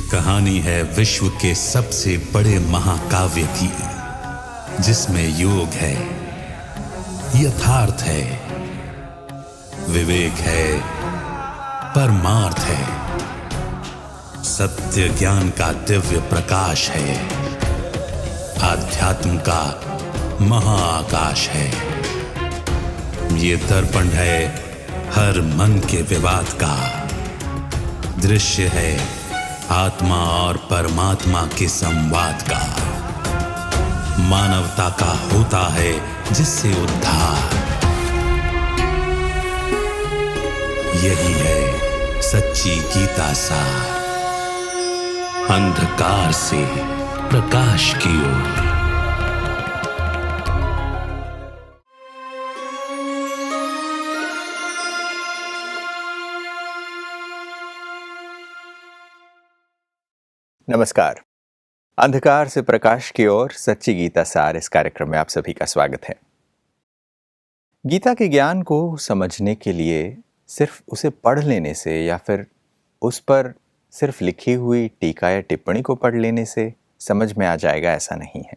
कहानी है विश्व के सबसे बड़े महाकाव्य की, जिसमें योग है, यथार्थ है, विवेक है, परमार्थ है, सत्य ज्ञान का दिव्य प्रकाश है, आध्यात्म का महाआकाश है। ये दर्पण है हर मन के विवाद का, दृश्य है आत्मा और परमात्मा के संवाद का, मानवता का होता है जिससे उद्धार। यही है सच्ची गीता सार, अंधकार से प्रकाश की ओर। नमस्कार। अंधकार से प्रकाश की ओर सच्ची गीता सार इस कार्यक्रम में आप सभी का स्वागत है। गीता के ज्ञान को समझने के लिए सिर्फ उसे पढ़ लेने से या फिर उस पर सिर्फ लिखी हुई टीका या टिप्पणी को पढ़ लेने से समझ में आ जाएगा, ऐसा नहीं है।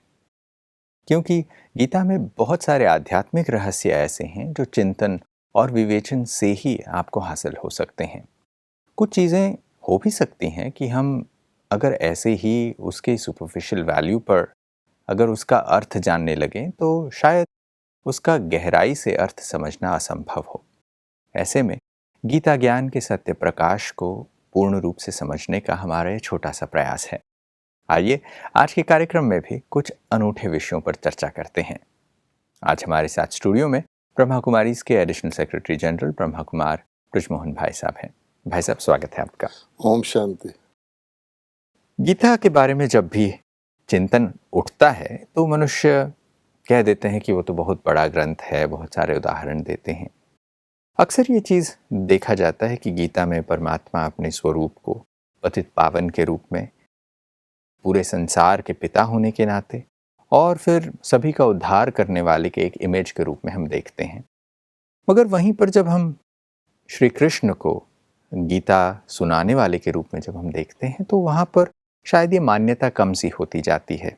क्योंकि गीता में बहुत सारे आध्यात्मिक रहस्य ऐसे हैं जो चिंतन और विवेचन से ही आपको हासिल हो सकते हैं। कुछ चीज़ें हो भी सकती हैं कि हम अगर ऐसे ही उसके सुपरफिशियल वैल्यू पर अगर उसका अर्थ जानने लगें तो शायद उसका गहराई से अर्थ समझना असंभव हो। ऐसे में गीता ज्ञान के सत्य प्रकाश को पूर्ण रूप से समझने का हमारा ये छोटा सा प्रयास है। आइए आज के कार्यक्रम में भी कुछ अनूठे विषयों पर चर्चा करते हैं। आज हमारे साथ स्टूडियो में ब्रह्मा कुमारीज के additional secretary general Brahma Kumar Brijmohan भाई साहब हैं। भाई साहब, स्वागत है आपका। ओम शांति। गीता के बारे में जब भी चिंतन उठता है तो मनुष्य कह देते हैं कि वो तो बहुत बड़ा ग्रंथ है, बहुत सारे उदाहरण देते हैं। अक्सर ये चीज़ देखा जाता है कि गीता में परमात्मा अपने स्वरूप को पतित पावन के रूप में, पूरे संसार के पिता होने के नाते और फिर सभी का उद्धार करने वाले के एक इमेज के रूप में हम देखते हैं। मगर वहीं पर जब हम श्री कृष्ण को गीता सुनाने वाले के रूप में जब हम देखते हैं तो वहाँ पर शायद ये मान्यता कम सी होती जाती है,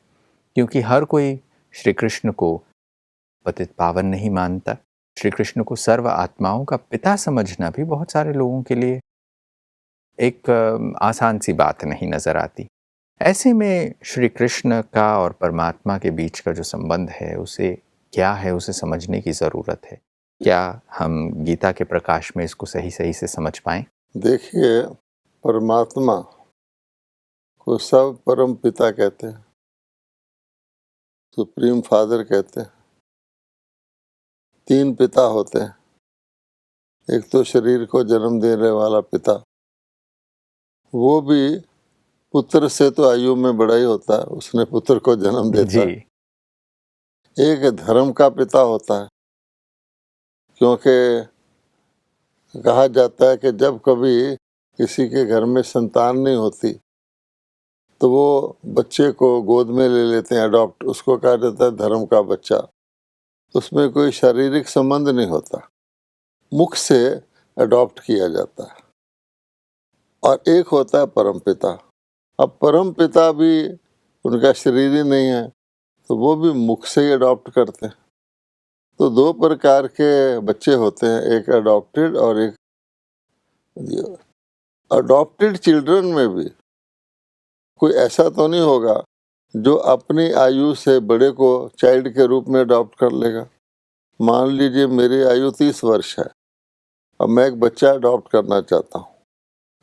क्योंकि हर कोई श्री कृष्ण को पतित पावन नहीं मानता। श्री कृष्ण को सर्व आत्माओं का पिता समझना भी बहुत सारे लोगों के लिए एक आसान सी बात नहीं नज़र आती। ऐसे में श्री कृष्ण का और परमात्मा के बीच का जो संबंध है उसे क्या है, उसे समझने की ज़रूरत है। क्या हम गीता के प्रकाश में इसको सही से समझ पाएं? देखिए, परमात्मा को सब परम पिता कहते हैं, सुप्रीम फादर कहते हैं। तीन पिता होते हैं। एक तो शरीर को जन्म देने वाला पिता, वो भी पुत्र से तो आयु में बड़ा ही होता है, उसने पुत्र को जन्म देता है। एक धर्म का पिता होता है, क्योंकि कहा जाता है कि जब कभी किसी के घर में संतान नहीं होती तो वो बच्चे को गोद में ले लेते हैं, अडॉप्ट, उसको कहा जाता है धर्म का बच्चा। उसमें कोई शारीरिक संबंध नहीं होता, मुख से अडॉप्ट किया जाता है। और एक होता है परमपिता। अब परमपिता भी उनका शरीर ही नहीं है तो वो भी मुख से ही अडॉप्ट करते हैं। तो दो प्रकार के बच्चे होते हैं, एक अडॉप्टेड और एक अडॉप्टेड। चिल्ड्रन में भी कोई ऐसा तो नहीं होगा जो अपनी आयु से बड़े को चाइल्ड के रूप में अडॉप्ट कर लेगा। मान लीजिए मेरी आयु 30 वर्ष है, अब मैं एक बच्चा अडॉप्ट करना चाहता हूँ,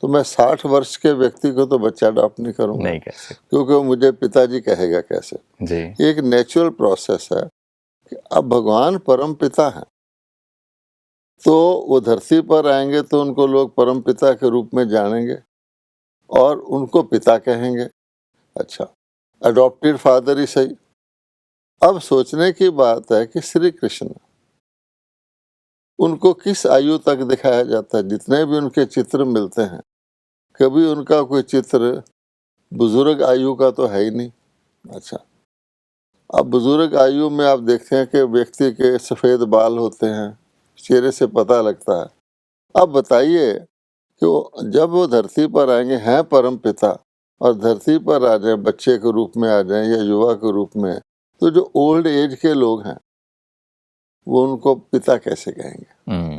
तो मैं 60 वर्ष के व्यक्ति को तो बच्चा अडॉप्ट नहीं करूँगा, नहीं कैसे, क्योंकि वो मुझे पिताजी कहेगा कैसे जी। एक नेचुरल प्रोसेस है कि अब भगवान परम पिता हैं तो वो धरती पर आएंगे तो उनको लोग परम पिता के रूप में जानेंगे और उनको पिता कहेंगे। अच्छा, अडॉप्टेड फादर ही सही। अब सोचने की बात है कि श्री कृष्ण उनको किस आयु तक दिखाया जाता है। जितने भी उनके चित्र मिलते हैं, कभी उनका कोई चित्र बुजुर्ग आयु का तो है ही नहीं। अच्छा, अब बुजुर्ग आयु में आप देखते हैं कि व्यक्ति के सफ़ेद बाल होते हैं, चेहरे से पता लगता है। अब बताइए कि जब वो धरती पर आएंगे, हैं परम पिता, और धरती पर आ जाए, बच्चे के रूप में आ जाएं या युवा के रूप में, तो जो ओल्ड एज के लोग हैं वो उनको पिता कैसे कहेंगे?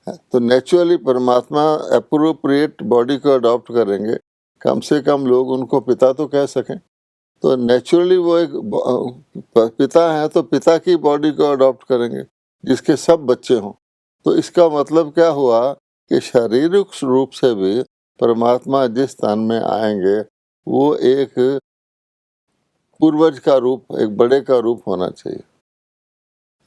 तो नेचुरली परमात्मा एप्रोप्रिएट बॉडी को अडॉप्ट करेंगे, कम से कम लोग उनको पिता तो कह सकें। तो नेचुरली वो एक पिता है तो पिता की बॉडी को अडॉप्ट करेंगे जिसके सब बच्चे हों। तो इसका मतलब क्या हुआ कि शारीरिक रूप से भी परमात्मा जिस स्थान में आएंगे वो एक पूर्वज का रूप, एक बड़े का रूप होना चाहिए,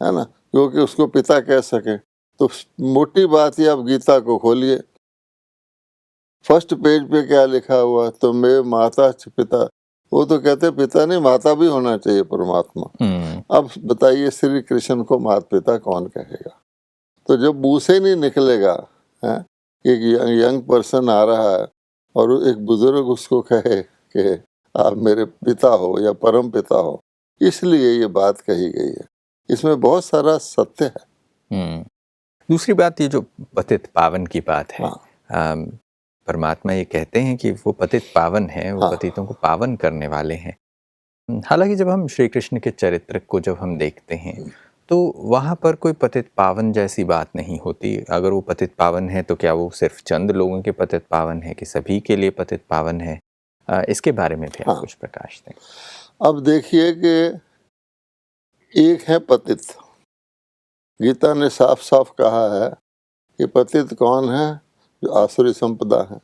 है ना, क्योंकि उसको पिता कह सके। तो मोटी बात है, अब गीता को खोलिए, फर्स्ट पेज पे क्या लिखा हुआ? तो मैं माता पिता, वो तो कहते पिता नहीं माता भी होना चाहिए परमात्मा। अब बताइए श्री कृष्ण को माता पिता कौन कहेगा? तो जब मुंह से नहीं निकलेगा, है, एक यंग पर्सन आ रहा है और एक बुजुर्ग उसको कहे कि आप मेरे पिता हो या परम पिता हो, इसलिए ये बात कही गई है। इसमें बहुत सारा सत्य है। दूसरी बात, ये जो पतित पावन की बात है, हाँ। परमात्मा ये कहते हैं कि वो पतित पावन है, वो पतितों को पावन करने वाले हैं। हालांकि जब हम श्री कृष्ण के चरित्र को जब हम देखते हैं तो वहाँ पर कोई पतित पावन जैसी बात नहीं होती। अगर वो पतित पावन है तो क्या वो सिर्फ चंद लोगों के पतित पावन है कि सभी के लिए पतित पावन है? इसके बारे में भी आप कुछ प्रकाश दें। अब देखिए कि एक है पतित, गीता ने साफ साफ कहा है कि पतित कौन है? जो आसुरी संपदा है।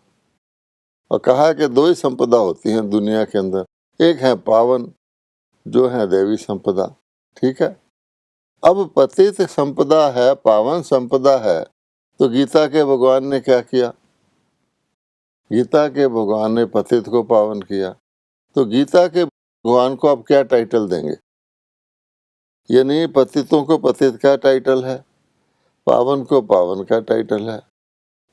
और कहा कि दो ही संपदा होती हैं दुनिया के अंदर, एक है पावन जो है देवी संपदा, ठीक है। अब पतित संपदा है, पावन संपदा है, तो गीता के भगवान ने क्या किया? गीता के भगवान ने पतित को पावन किया। तो गीता के भगवान को अब क्या टाइटल देंगे? यानी पतितों को पतित का टाइटल है, पावन को पावन का टाइटल है।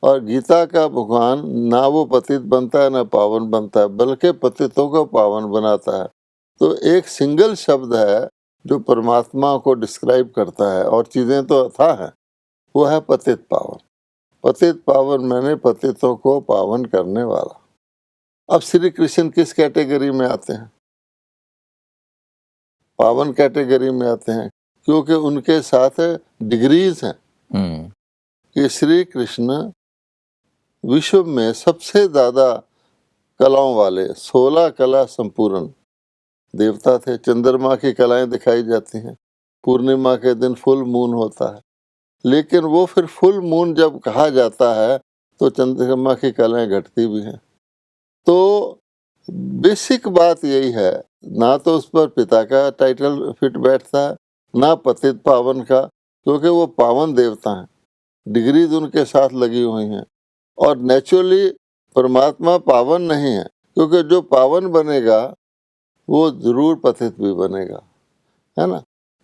और गीता का भगवान ना वो पतित बनता है ना पावन बनता है, बल्कि पतितों को पावन बनाता है। तो एक सिंगल शब्द है जो परमात्मा को डिस्क्राइब करता है, और चीज़ें तो अथाह हैं, वो है पतित पावन। पतित पावन मैंने पतितों को पावन करने वाला। अब श्री कृष्ण किस कैटेगरी में आते हैं? पावन कैटेगरी में आते हैं, क्योंकि उनके साथ डिग्रीज हैं कि श्री कृष्ण विश्व में सबसे ज्यादा कलाओं वाले 16 कला संपूर्ण देवता थे। चंद्रमा की कलाएं दिखाई जाती हैं, पूर्णिमा के दिन फुल मून होता है, लेकिन वो फिर फुल मून जब कहा जाता है तो चंद्रमा की कलाएं घटती भी हैं। तो बेसिक बात यही है, ना तो उस पर पिता का टाइटल फिट बैठता है, ना पतित पावन का, क्योंकि वो पावन देवता हैं, डिग्रीज उनके साथ लगी हुई हैं। और नेचुरली परमात्मा पावन नहीं है, क्योंकि जो पावन बनेगा वो जरूर पतित भी बनेगा, है ना।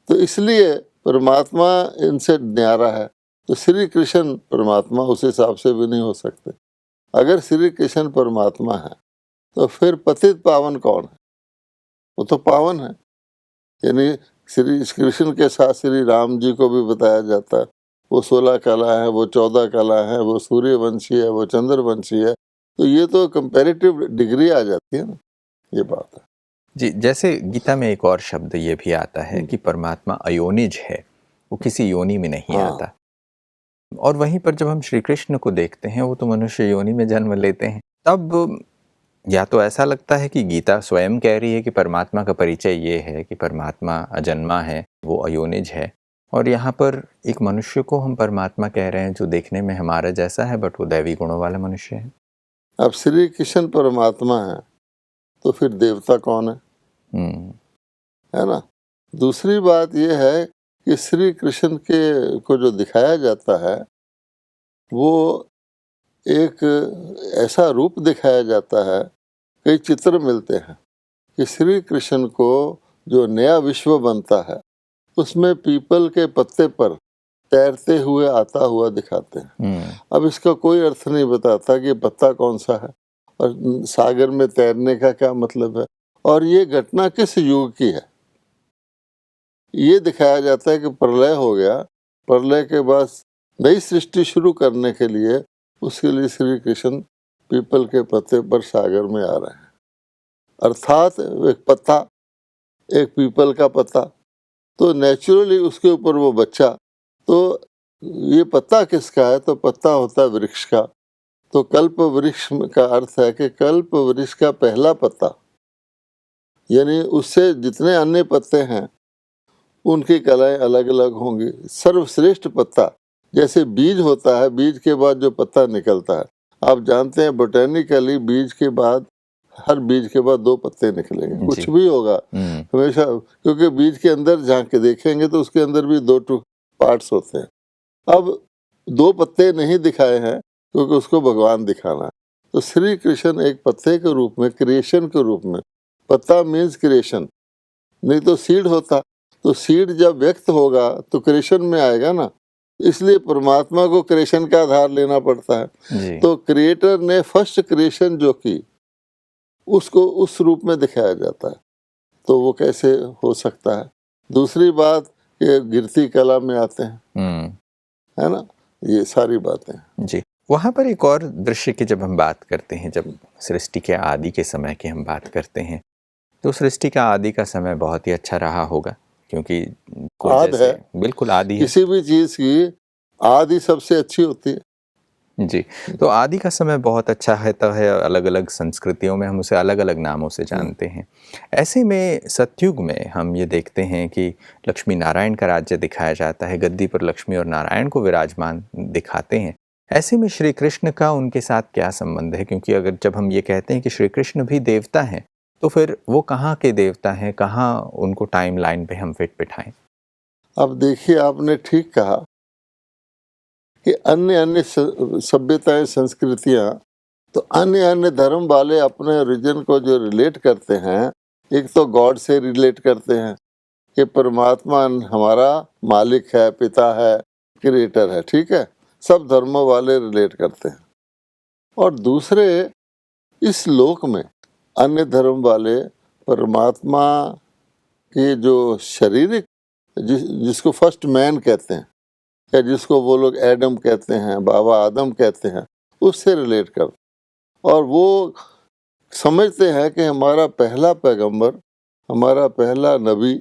तो इसलिए परमात्मा इनसे न्यारा है। तो श्री कृष्ण परमात्मा उस हिसाब से भी नहीं हो सकते। अगर श्री कृष्ण परमात्मा है तो फिर पतित पावन कौन है? वो तो पावन है। यानी श्री कृष्ण के साथ श्री राम जी को भी बताया जाता है, वो 16 कला है, वो 14 कला है, वो सूर्यवंशी है, वो चंद्रवंशी है। तो ये तो कंपैरेटिव डिग्री आ जाती है ना, ये बात है जी। जैसे गीता में एक और शब्द ये भी आता है कि परमात्मा अयोनिज है, वो किसी योनि में नहीं आता। और वहीं पर जब हम श्री कृष्ण को देखते हैं वो तो मनुष्य योनि में जन्म लेते हैं। तब या तो ऐसा लगता है कि गीता स्वयं कह रही है कि परमात्मा का परिचय ये है कि परमात्मा अजन्मा है, वो अयोनिज है, और यहाँ पर एक मनुष्य को हम परमात्मा कह रहे हैं जो देखने में हमारा जैसा है, बट वो दैवी गुणों वाला मनुष्य है। अब श्री कृष्ण परमात्मा है तो फिर देवता कौन है? है ना। दूसरी बात यह है कि श्री कृष्ण के को जो दिखाया जाता है वो एक ऐसा रूप दिखाया जाता है, कई चित्र मिलते हैं कि श्री कृष्ण को जो नया विश्व बनता है उसमें पीपल के पत्ते पर तैरते हुए आता हुआ दिखाते हैं। अब इसका कोई अर्थ नहीं बताता कि पत्ता कौन सा है और सागर में तैरने का क्या मतलब है, और ये घटना किस युग की है। ये दिखाया जाता है कि प्रलय हो गया, प्रलय के बाद नई सृष्टि शुरू करने के लिए उसके लिए श्री कृष्ण पीपल के पत्ते पर सागर में आ रहे हैं। अर्थात एक पत्ता, एक पीपल का पत्ता, तो नेचुरली उसके ऊपर वो बच्चा, तो ये पत्ता किसका है? तो पत्ता होता है वृक्ष का। तो कल्प वृक्ष का अर्थ है कि कल्प वृक्ष का पहला पत्ता, यानी उससे जितने अन्य पत्ते हैं उनकी कलाएं अलग अलग होंगी। सर्वश्रेष्ठ पत्ता, जैसे बीज होता है, बीज के बाद जो पत्ता निकलता है, आप जानते हैं बोटेनिकली बीज के बाद, हर बीज के बाद 2 पत्ते निकलेंगे, कुछ भी होगा हमेशा, क्योंकि बीज के अंदर झांक के देखेंगे तो उसके अंदर भी 2 पार्ट्स होते हैं। अब 2 पत्ते नहीं दिखाए हैं क्योंकि उसको भगवान दिखाना है। तो श्री कृष्ण एक पत्ते के रूप में, क्रिएशन के रूप में, पत्ता मीन्स क्रिएशन, नहीं तो सीड होता, तो सीड जब व्यक्त होगा तो क्रिएशन में आएगा ना, इसलिए परमात्मा को क्रिएशन का आधार लेना पड़ता है। तो क्रिएटर ने फर्स्ट क्रिएशन जो की उसको उस रूप में दिखाया जाता है, तो वो कैसे हो सकता है? दूसरी बात ये गिरती कला में आते हैं, है ना, ये सारी बातें जी। वहाँ पर एक और दृश्य की जब हम बात करते हैं, जब सृष्टि के आदि के समय की हम बात करते हैं, तो सृष्टि का आदि का समय बहुत ही अच्छा रहा होगा, क्योंकि आदि है, बिल्कुल आदि है, किसी भी चीज की आदि सबसे अच्छी होती है। जी। तो आदि का समय बहुत अच्छा रहता है, अलग अलग संस्कृतियों में हम उसे अलग अलग नामों से जानते हैं। ऐसे में सतयुग में हम ये देखते हैं कि लक्ष्मी नारायण का राज्य दिखाया जाता है, गद्दी पर लक्ष्मी और नारायण को विराजमान दिखाते हैं। ऐसे में श्री कृष्ण का उनके साथ क्या संबंध है? क्योंकि अगर जब हम ये कहते हैं कि श्री कृष्ण भी देवता हैं, तो फिर वो कहाँ के देवता हैं, कहाँ उनको टाइम लाइन पे हम फिट बिठाएं? अब देखिए, आपने ठीक कहा कि अन्य अन्य सभ्यताएं, संस्कृतियां, तो अन्य अन्य धर्म वाले अपने ओरिजिन को जो रिलेट करते हैं, एक तो गॉड से रिलेट करते हैं कि परमात्मा हमारा मालिक है, पिता है, क्रिएटर है, ठीक है, सब धर्मों वाले रिलेट करते हैं। और दूसरे, इस लोक में अन्य धर्म वाले परमात्मा की जो शारीरिक, जिसको फर्स्ट मैन कहते हैं, या जिसको वो लोग एडम कहते हैं, बाबा आदम कहते हैं, उससे रिलेट करते हैं। और वो समझते हैं कि हमारा पहला पैगंबर, हमारा पहला नबी,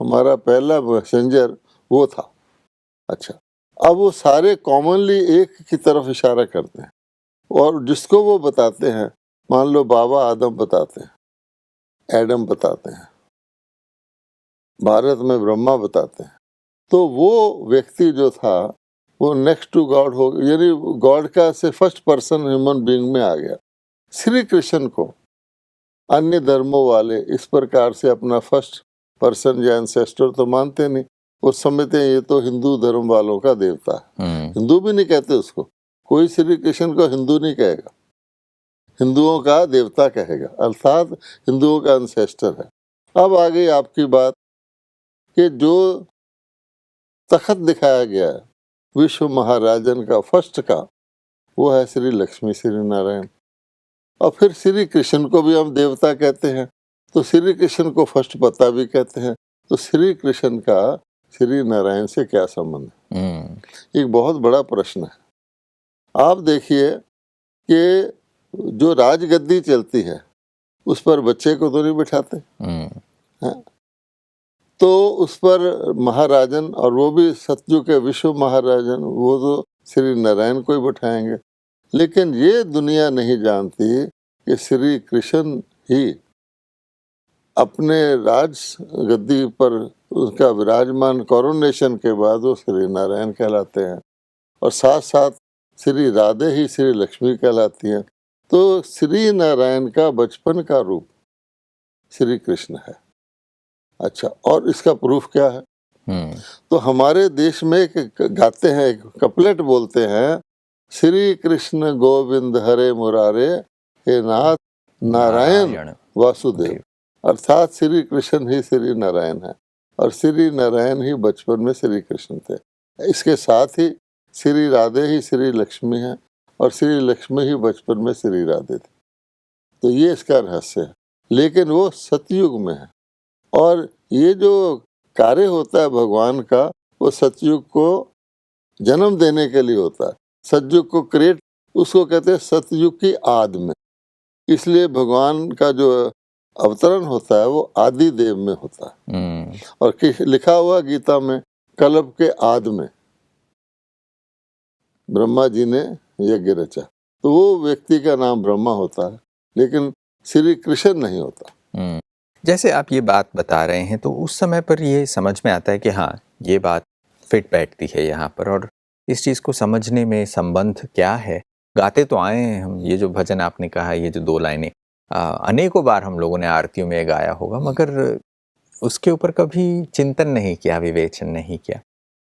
हमारा पहला मैसेंजर वो था। अच्छा, अब वो सारे कॉमनली एक की तरफ इशारा करते हैं, और जिसको वो बताते हैं, मान लो बाबा आदम बताते हैं, एडम बताते हैं, भारत में ब्रह्मा बताते हैं, तो वो व्यक्ति जो था वो नेक्स्ट टू गॉड हो, यानी गॉड का से फर्स्ट पर्सन ह्यूमन बीइंग में आ गया। श्री कृष्ण को अन्य धर्मों वाले इस प्रकार से अपना फर्स्ट पर्सन या एंसेस्टर तो मानते नहीं, वो समझते हैं ये तो हिंदू धर्म वालों का देवता है। हिंदू भी नहीं कहते उसको, कोई श्री कृष्ण को हिंदू नहीं कहेगा, हिंदुओं का देवता कहेगा, अर्थात हिंदुओं का एंसेस्टर है। अब आ गई आपकी बात कि जो तखत दिखाया गया है विश्व महाराजन का फर्स्ट का, वो है श्री लक्ष्मी श्री नारायण। और फिर श्री कृष्ण को भी हम देवता कहते हैं, तो श्री कृष्ण को फर्स्ट पता भी कहते हैं, तो श्री कृष्ण का श्री नारायण से क्या संबंध है? एक बहुत बड़ा प्रश्न है। आप देखिए कि जो राजगद्दी चलती है उस पर बच्चे को तो नहीं बिठाते हैं, तो उस पर महाराजन, और वो भी सतयुग के विश्व महाराजन, वो तो श्री नारायण को ही बैठाएंगे। लेकिन ये दुनिया नहीं जानती कि श्री कृष्ण ही अपने राज गद्दी पर उसका विराजमान कोरोनेशन के बाद वो श्री नारायण कहलाते हैं, और साथ साथ श्री राधे ही श्री लक्ष्मी कहलाती हैं। तो श्री नारायण का बचपन का रूप श्री कृष्ण है। अच्छा, और इसका प्रूफ क्या है? तो हमारे देश में एक गाते हैं, एक कपलेट बोलते हैं, श्री कृष्ण गोविंद हरे मुरारे, हे नाथ नारायण वासुदेव। अर्थात श्री कृष्ण ही श्री नारायण है, और श्री नारायण ही बचपन में श्री कृष्ण थे। इसके साथ ही श्री राधे ही श्री लक्ष्मी है, और श्री लक्ष्मी ही बचपन में श्री राधे थे। तो ये इसका रहस्य है, लेकिन वो सतयुग में है। और ये जो कार्य होता है भगवान का, वो सतयुग को जन्म देने के लिए होता है, सतयुग को क्रिएट उसको कहते हैं सतयुग की आदि में। इसलिए भगवान का जो अवतरण होता है वो आदि देव में होता है। और लिखा हुआ गीता में कल्प के आदि में ब्रह्मा जी ने यज्ञ रचा, तो वो व्यक्ति का नाम ब्रह्मा होता है, लेकिन श्री कृष्ण नहीं होता। जैसे आप ये बात बता रहे हैं तो उस समय पर ये समझ में आता है कि हाँ, ये बात फिट बैठती है यहाँ पर, और इस चीज़ को समझने में संबंध क्या है। गाते तो आए हैं हम, ये जो भजन आपने कहा, ये जो 2 लाइनें अनेकों बार हम लोगों ने आरतियों में गाया होगा, मगर उसके ऊपर कभी चिंतन नहीं किया, विवेचन नहीं किया।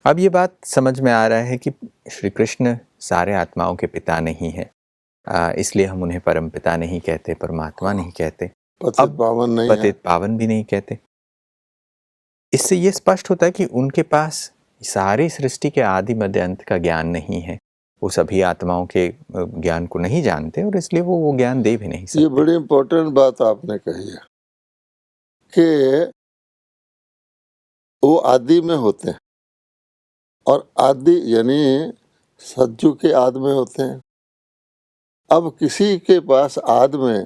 अब ये बात समझ में आ रहा है कि श्री कृष्ण सारे आत्माओं के पिता नहीं हैं, इसलिए हम उन्हें परम पिता नहीं कहते, परमात्मा नहीं कहते, पतित पावन नहीं है, पतित पावन भी नहीं कहते। इससे ये स्पष्ट होता है कि उनके पास सारी सृष्टि के आदि मध्य अंत का ज्ञान नहीं है। वो सभी आत्माओं के ज्ञान को नहीं जानते, और इसलिए वो ज्ञान दे भी नहीं सकते। ये बड़ी इंपॉर्टेंट बात आपने कही है कि वो आदि में होते हैं, और आदि यानी सतयुग के आदि में होते हैं। अब किसी के पास आदि में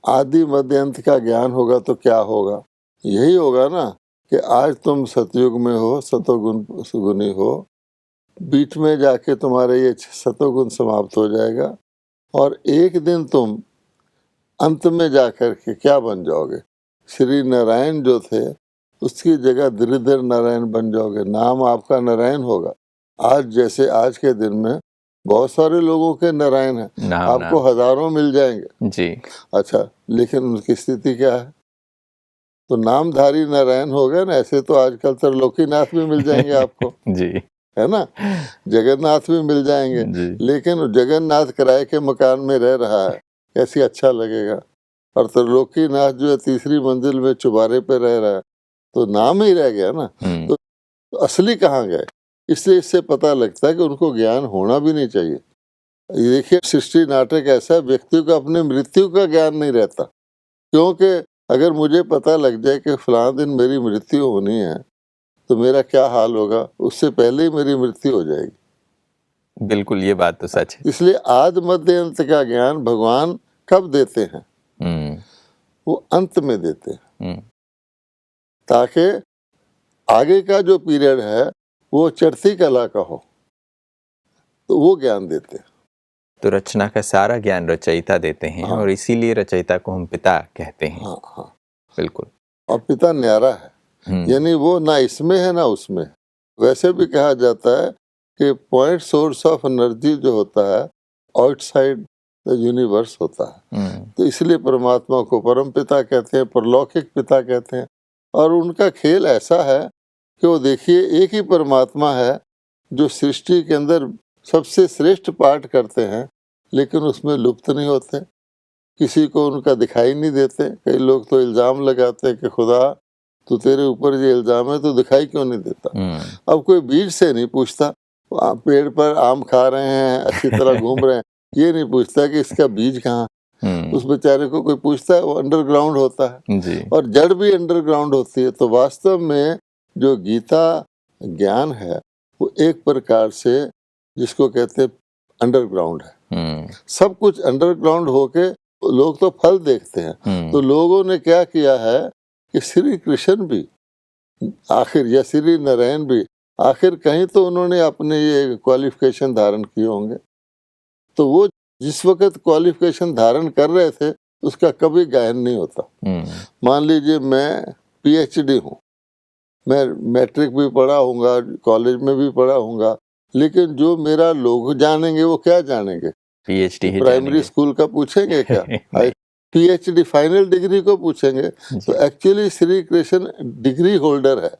आदि मध्य अंत का ज्ञान होगा तो क्या होगा? यही होगा ना कि आज तुम सतयुग में हो, सतोगुण गुणी हो, बीच में जाके तुम्हारे ये सतोगुण समाप्त हो जाएगा, और एक दिन तुम अंत में जाकर के क्या बन जाओगे? श्री नारायण जो थे उसकी जगह गिरिधर नारायण बन जाओगे। नाम आपका नारायण होगा। आज जैसे आज के दिन में बहुत सारे लोगों के नारायण हैं, आपको हजारों मिल जाएंगे जी। अच्छा, लेकिन उनकी स्थिति क्या है? तो नामधारी नारायण हो गए ना। ऐसे तो आजकल त्रिलोकीनाथ भी मिल जाएंगे आपको जी, है ना, जगन्नाथ भी मिल जाएंगे, लेकिन जगन्नाथ किराए के मकान में रह रहा है, कैसी अच्छा लगेगा। और त्रिलोकीनाथ जो है तीसरी मंजिल में चुबारे पे रह रहा है, तो नाम ही रह गया ना। तो असली कहाँ गए? इसलिए इससे पता लगता है कि उनको ज्ञान होना भी नहीं चाहिए। देखिए, सृष्टि नाटक ऐसा, व्यक्ति को अपने मृत्यु का ज्ञान नहीं रहता, क्योंकि अगर मुझे पता लग जाए कि फलां दिन मेरी मृत्यु होनी है तो मेरा क्या हाल होगा, उससे पहले ही मेरी मृत्यु हो जाएगी। बिल्कुल, ये बात तो सच है। इसलिए आदि मध्य अंत का ज्ञान भगवान कब देते हैं? वो अंत में देते हैं, ताकि आगे का जो पीरियड है वो चढ़ती कला का हो, तो वो ज्ञान देते हैं। तो रचना का सारा ज्ञान रचयिता देते हैं। हाँ। और इसीलिए रचयिता को हम पिता कहते हैं। हाँ। बिल्कुल। और पिता न्यारा है, यानी वो ना इसमें है ना उसमें। वैसे भी कहा जाता है कि पॉइंट सोर्स ऑफ एनर्जी जो होता है आउटसाइड द यूनिवर्स होता है। तो इसलिए परमात्मा को परम पिता कहते हैं, परलौकिक पिता कहते हैं। और उनका खेल ऐसा है कि वो देखिए, एक ही परमात्मा है जो सृष्टि के अंदर सबसे श्रेष्ठ पाठ करते हैं, लेकिन उसमें लुप्त नहीं होते, किसी को उनका दिखाई नहीं देते। कई लोग तो इल्ज़ाम लगाते हैं कि खुदा तो तेरे ऊपर ये इल्ज़ाम है तो दिखाई क्यों नहीं देता। अब कोई बीज से नहीं पूछता, पेड़ पर आम खा रहे हैं, अच्छी तरह घूम रहे हैं, ये नहीं पूछता कि इसका बीज कहाँ। उस बेचारे को कोई पूछता है, वो अंडरग्राउंड होता है जी। और जड़ भी अंडरग्राउंड होती है। तो वास्तव में जो गीता ज्ञान है वो एक प्रकार से जिसको कहते हैं अंडरग्राउंड है। सब कुछ अंडरग्राउंड होके लोग तो फल देखते हैं। तो लोगों ने क्या किया है कि श्री कृष्ण भी आखिर, या श्री नारायण भी आखिर कहीं तो उन्होंने अपने ये क्वालिफिकेशन धारण किए होंगे। तो वो जिस वक्त क्वालिफिकेशन धारण कर रहे थे उसका कभी गायन नहीं होता। मान लीजिए मैं पीएचडी हूँ, मैं मैट्रिक भी पढ़ा हूँगा, कॉलेज में भी पढ़ा हूँगा, लेकिन जो मेरा लोग जानेंगे वो क्या जानेंगे? पीएचडी ही प्राइमरी स्कूल का पूछेंगे क्या? पीएचडी फाइनल डिग्री को पूछेंगे। तो actually Shri Krishna degree holder है,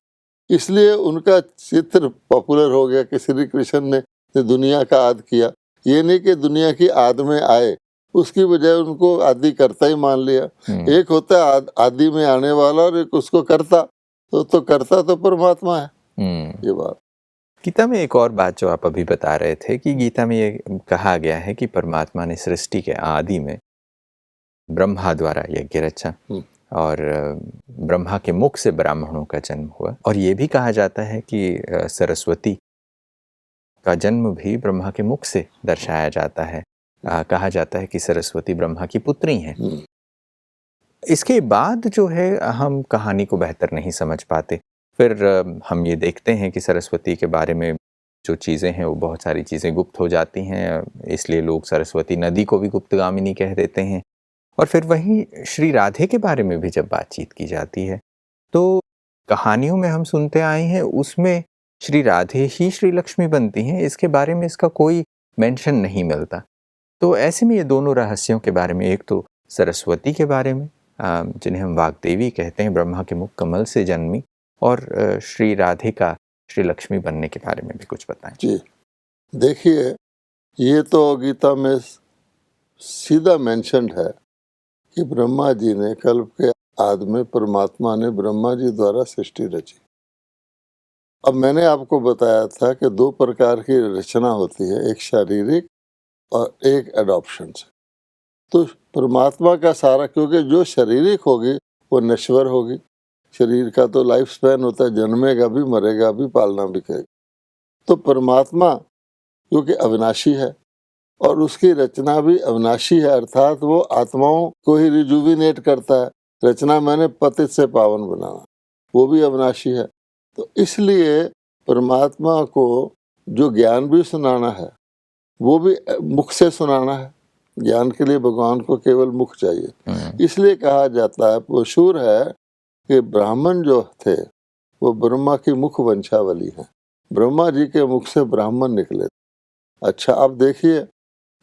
इसलिए उनका चित्र पॉपुलर हो गया कि श्री कृष्ण ने दुनिया का आदि किया। ये नहीं कि दुनिया की आदि में आए, उसकी बजाय उनको आदि करता ही मान लिया। एक होता है आदि में आने वाला और एक उसको करता, तो करता तो परमात्मा है। ये बात गीता में एक और बात जो आप अभी बता रहे थे कि गीता में ये कहा गया है कि परमात्मा ने सृष्टि के आदि में ब्रह्मा द्वारा यज्ञ रचा, और ब्रह्मा के मुख से ब्राह्मणों का जन्म हुआ। और ये भी कहा जाता है कि सरस्वती का जन्म भी ब्रह्मा के मुख से दर्शाया जाता है। कहा जाता है कि सरस्वती ब्रह्मा की पुत्री हैं। हम्म। इसके बाद जो है हम कहानी को बेहतर नहीं समझ पाते। फिर हम ये देखते हैं कि सरस्वती के बारे में जो चीज़ें हैं वो बहुत सारी चीज़ें गुप्त हो जाती हैं, इसलिए लोग सरस्वती नदी को भी गुप्तगामिनी कह देते हैं। और फिर वहीं श्री राधे के बारे में भी जब बातचीत की जाती है तो कहानियों में हम सुनते आए हैं उसमें श्री राधे ही श्री लक्ष्मी बनती हैं, इसके बारे में इसका कोई मेंशन नहीं मिलता। तो ऐसे में ये दोनों रहस्यों के बारे में, एक तो सरस्वती के बारे में जिन्हें हम वाग्देवी कहते हैं, ब्रह्मा के मुख कमल से जन्मी, और श्री राधे का श्री लक्ष्मी बनने के बारे में भी कुछ बताएं। जी देखिए, ये तो गीता में सीधा मेंशन्ड है कि ब्रह्मा जी ने कल्प के आदि में परमात्मा ने ब्रह्मा जी द्वारा सृष्टि रची। अब मैंने आपको बताया था कि दो प्रकार की रचना होती है, एक शारीरिक और एक एडॉप्शन से। तो परमात्मा का सारा, क्योंकि जो शारीरिक होगी वो नश्वर होगी, शरीर का तो लाइफ स्पैन होता है, जन्मेगा भी, मरेगा भी, पालना भी करेगा। तो परमात्मा क्योंकि अविनाशी है और उसकी रचना भी अविनाशी है, अर्थात वो आत्माओं को ही रिजुविनेट करता है। रचना मैंने पतित से पावन बनाना, वो भी अविनाशी है। तो इसलिए परमात्मा को जो ज्ञान भी सुनाना है वो भी मुख से सुनाना है। ज्ञान के लिए भगवान को केवल मुख चाहिए। इसलिए कहा जाता है, मशहूर है कि ब्राह्मण जो थे वो ब्रह्मा की मुख वंशावली है, ब्रह्मा जी के मुख से ब्राह्मण निकले। अच्छा, अब देखिए,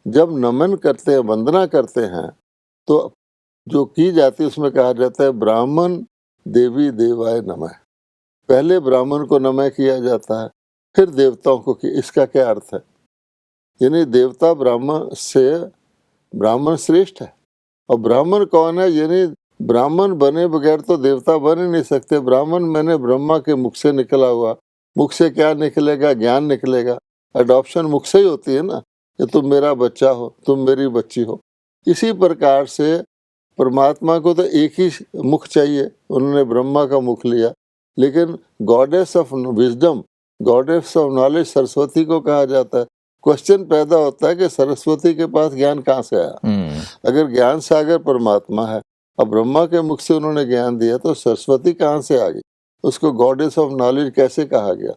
जब नमन करते हैं, वंदना करते हैं, तो जो की जाती है उसमें कहा जाता है ब्राह्मण देवी देवाय नमः। पहले ब्राह्मण को नमः किया जाता है, फिर देवताओं को किया। इसका क्या अर्थ है? यानी देवता ब्राह्मण से, ब्राह्मण श्रेष्ठ है। और ब्राह्मण कौन है? यानी ब्राह्मण बने बगैर तो देवता बन ही नहीं सकते। ब्राह्मण मैंने ब्रह्मा के मुख से निकला हुआ। मुख से क्या निकलेगा? ज्ञान निकलेगा। अडॉप्शन मुख से ही होती है ना, कि तुम मेरा बच्चा हो, तुम मेरी बच्ची हो। इसी प्रकार से परमात्मा को तो एक ही मुख चाहिए, उन्होंने ब्रह्मा का मुख लिया। लेकिन goddess of wisdom, goddess of knowledge Saraswati को कहा जाता है। क्वेश्चन पैदा होता है कि सरस्वती के पास ज्ञान कहाँ से आया? अगर ज्ञान सागर परमात्मा है और ब्रह्मा के मुख से उन्होंने ज्ञान दिया, तो सरस्वती कहाँ से आ गई? उसको गॉडेस ऑफ नॉलेज कैसे कहा गया?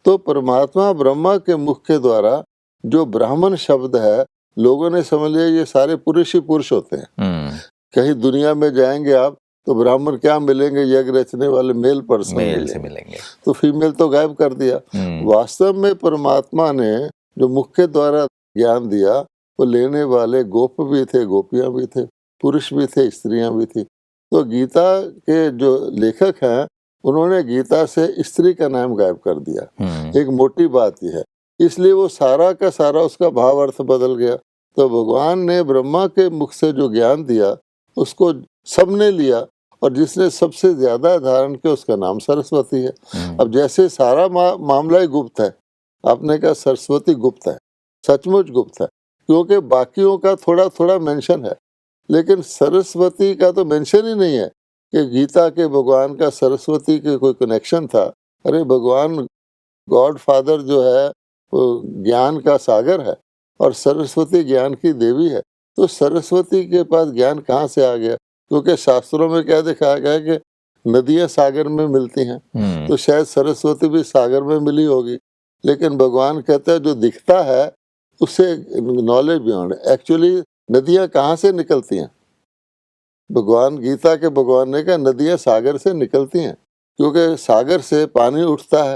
तो परमात्मा ब्रह्मा के मुख के द्वारा जो ब्राह्मण शब्द है, लोगों ने समझ लिया ये सारे पुरुष ही पुरुष होते हैं। कहीं दुनिया में जाएंगे आप तो ब्राह्मण क्या मिलेंगे? यज्ञ रचने वाले मेल पर्सन मिलेंगे। तो फीमेल तो गायब कर दिया। वास्तव में परमात्मा ने जो मुख के द्वारा ज्ञान दिया, वो लेने वाले गोप भी थे, गोपियां भी थे, पुरुष भी थे, स्त्रियां भी थी। तो गीता के जो लेखक हैं, उन्होंने गीता से स्त्री का नाम गायब कर दिया। एक मोटी बात यह है, इसलिए वो सारा का सारा उसका भाव अर्थ बदल गया। तो भगवान ने ब्रह्मा के मुख से जो ज्ञान दिया उसको सबने लिया, और जिसने सबसे ज्यादा धारण किया उसका नाम सरस्वती है। अब जैसे सारा मामला ही गुप्त है, आपने कहा सरस्वती गुप्त है, सचमुच गुप्त है, क्योंकि बाकियों का थोड़ा थोड़ा मेंशन है, लेकिन सरस्वती का तो मेंशन ही नहीं है कि गीता के भगवान का सरस्वती के कोई कनेक्शन था। अरे भगवान गॉड फादर जो है वो ज्ञान का सागर है और सरस्वती ज्ञान की देवी है। तो सरस्वती के पास ज्ञान कहाँ से आ गया? क्योंकि शास्त्रों में क्या दिखाया गया है कि नदियां सागर में मिलती हैं, तो शायद सरस्वती भी सागर में मिली होगी। लेकिन भगवान कहते हैं जो दिखता है उससे नॉलेज बियॉन्ड। एक्चुअली नदियां कहाँ से निकलती हैं? भगवान गीता के भगवान ने कहा नदियां सागर से निकलती हैं, क्योंकि सागर से पानी उठता है,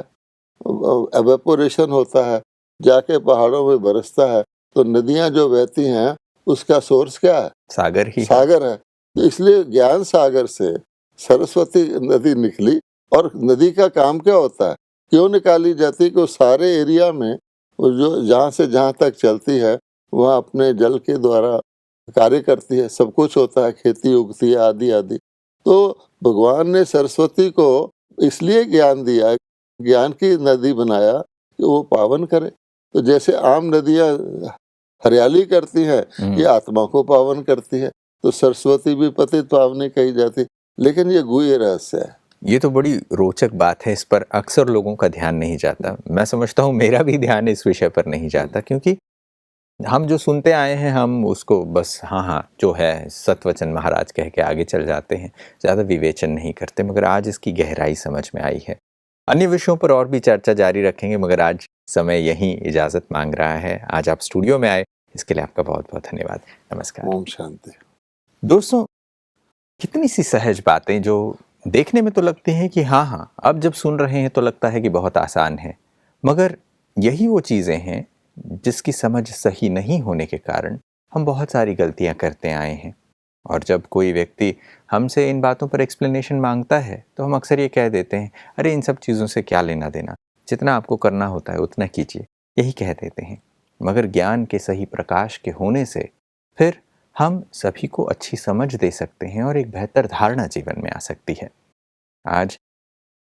एवेपोरेशन होता है, जाके पहाड़ों में बरसता है। तो नदियां जो बहती हैं उसका सोर्स क्या है? सागर ही सागर है। तो इसलिए ज्ञान सागर से सरस्वती नदी निकली। और नदी का काम क्या होता है, क्यों निकाली जाती है? कि सारे एरिया में जो जहाँ से जहाँ तक चलती है वहाँ अपने जल के द्वारा कार्य करती है, सब कुछ होता है, खेती उगती है, आदि आदि। तो भगवान ने सरस्वती को इसलिए ज्ञान दिया, ज्ञान की नदी बनाया कि वो पावन करे। तो जैसे आम नदियाँ हरियाली करती हैं, ये आत्मा को पावन करती है। तो सरस्वती भी पतित पावनी कही जाती। लेकिन ये गुह्य रहस्य है। ये तो बड़ी रोचक बात है, इस पर अक्सर लोगों का ध्यान नहीं जाता। मैं समझता हूँ मेरा भी ध्यान इस विषय पर नहीं जाता, क्योंकि हम जो सुनते आए हैं हम उसको बस हाँ हाँ जो है सतवचन महाराज कह के आगे चल जाते हैं, ज़्यादा विवेचन नहीं करते। मगर आज इसकी गहराई समझ में आई है। अन्य विषयों पर और भी चर्चा जारी रखेंगे, मगर आज समय यहीं इजाज़त मांग रहा है। आज आप स्टूडियो में आए, इसके लिए आपका बहुत बहुत धन्यवाद। नमस्कार। ओम शांति। दोस्तों, कितनी सी सहज बातें जो देखने में तो लगती हैं कि हाँ हाँ, अब जब सुन रहे हैं तो लगता है कि बहुत आसान है, मगर यही वो चीज़ें हैं जिसकी समझ सही नहीं होने के कारण हम बहुत सारी गलतियां करते आए हैं। और जब कोई व्यक्ति हमसे इन बातों पर एक्सप्लेनेशन मांगता है तो हम अक्सर ये कह देते हैं, अरे इन सब चीज़ों से क्या लेना देना, जितना आपको करना होता है उतना कीजिए, यही कह देते हैं। मगर ज्ञान के सही प्रकाश के होने से फिर हम सभी को अच्छी समझ दे सकते हैं और एक बेहतर धारणा जीवन में आ सकती है। आज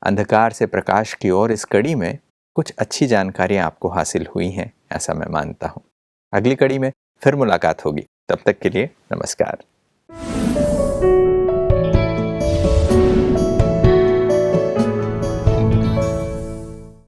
अंधकार से प्रकाश की ओर इस कड़ी में कुछ अच्छी जानकारियां आपको हासिल हुई हैं, ऐसा मैं मानता हूं। अगली कड़ी में फिर मुलाकात होगी, तब तक के लिए नमस्कार।